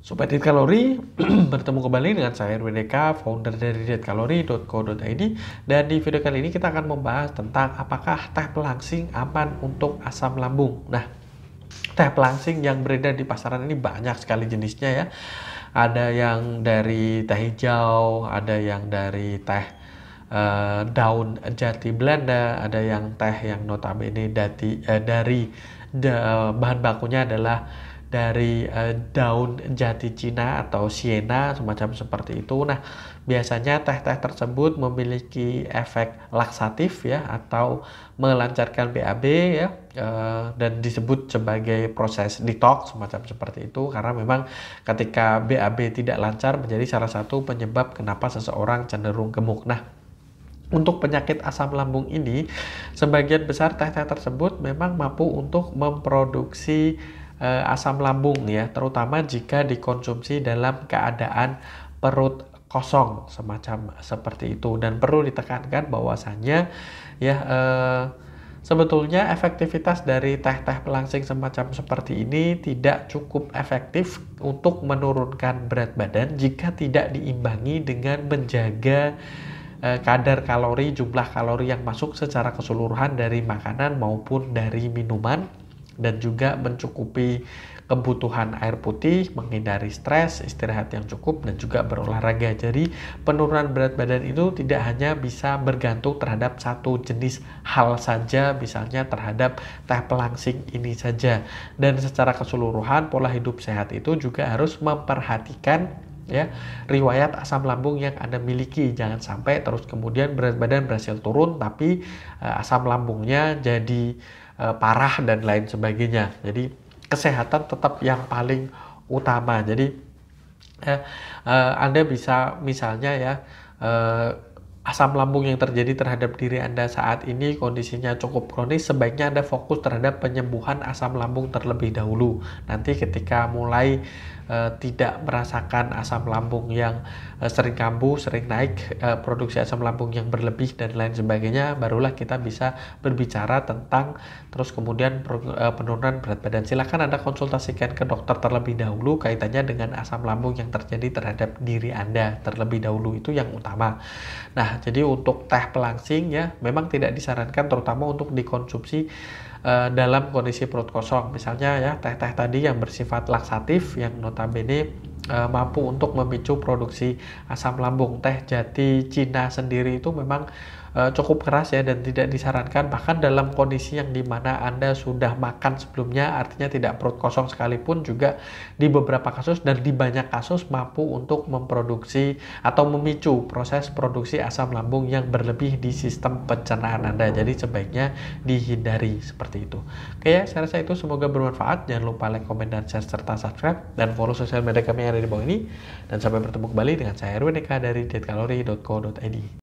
Sobat Diet Kalori, bertemu kembali dengan saya RWDK, founder dari dietkalori.co.id. Dan di video kali ini kita akan membahas tentang apakah teh pelangsing aman untuk asam lambung. Nah, teh pelangsing yang beredar di pasaran ini banyak sekali jenisnya ya. Ada yang dari teh hijau, ada yang dari teh daun jati Belanda, ada yang teh yang notabene dari bahan bakunya adalah dari daun jati Cina atau sienna, semacam seperti itu. Nah, biasanya teh-teh tersebut memiliki efek laksatif ya, atau melancarkan BAB ya, dan disebut sebagai proses detox semacam seperti itu, karena memang ketika BAB tidak lancar menjadi salah satu penyebab kenapa seseorang cenderung gemuk. Nah, untuk penyakit asam lambung ini, sebagian besar teh-teh tersebut memang mampu untuk memproduksi asam lambung ya, terutama jika dikonsumsi dalam keadaan perut kosong semacam seperti itu. Dan perlu ditekankan bahwasannya ya, sebetulnya efektivitas dari teh-teh pelangsing semacam seperti ini tidak cukup efektif untuk menurunkan berat badan jika tidak diimbangi dengan menjaga kadar kalori, jumlah kalori yang masuk secara keseluruhan dari makanan maupun dari minuman, dan juga mencukupi kebutuhan air putih, menghindari stres, istirahat yang cukup, dan juga berolahraga. Jadi penurunan berat badan itu tidak hanya bisa bergantung terhadap satu jenis hal saja, misalnya terhadap teh pelangsing ini saja. Dan secara keseluruhan pola hidup sehat itu juga harus memperhatikan ya riwayat asam lambung yang Anda miliki. Jangan sampai terus kemudian berat badan berhasil turun tapi asam lambungnya jadi parah dan lain sebagainya. Jadi kesehatan tetap yang paling utama. Jadi Anda bisa misalnya ya, asam lambung yang terjadi terhadap diri Anda saat ini kondisinya cukup kronis, sebaiknya Anda fokus terhadap penyembuhan asam lambung terlebih dahulu. Nanti ketika mulai tidak merasakan asam lambung yang sering kambuh, sering naik, produksi asam lambung yang berlebih dan lain sebagainya, barulah kita bisa berbicara tentang terus kemudian penurunan berat badan. Silahkan Anda konsultasikan ke dokter terlebih dahulu kaitannya dengan asam lambung yang terjadi terhadap diri Anda terlebih dahulu, itu yang utama. Nah, jadi untuk teh pelangsing ya memang tidak disarankan terutama untuk dikonsumsi dalam kondisi perut kosong. Misalnya ya teh-teh tadi yang bersifat laksatif yang notabene mampu untuk memicu produksi asam lambung. Teh jati Cina sendiri itu memang cukup keras ya, dan tidak disarankan bahkan dalam kondisi yang dimana Anda sudah makan sebelumnya, artinya tidak perut kosong sekalipun, juga di beberapa kasus dan di banyak kasus mampu untuk memproduksi atau memicu proses produksi asam lambung yang berlebih di sistem pencernaan Anda. Jadi sebaiknya dihindari seperti itu. Oke ya, saya rasa itu semoga bermanfaat. Jangan lupa like, komen, dan share serta subscribe, dan follow sosial media kami yang ada di bawah ini. Dan sampai bertemu kembali dengan saya RWDK dari dietkalori.co.id.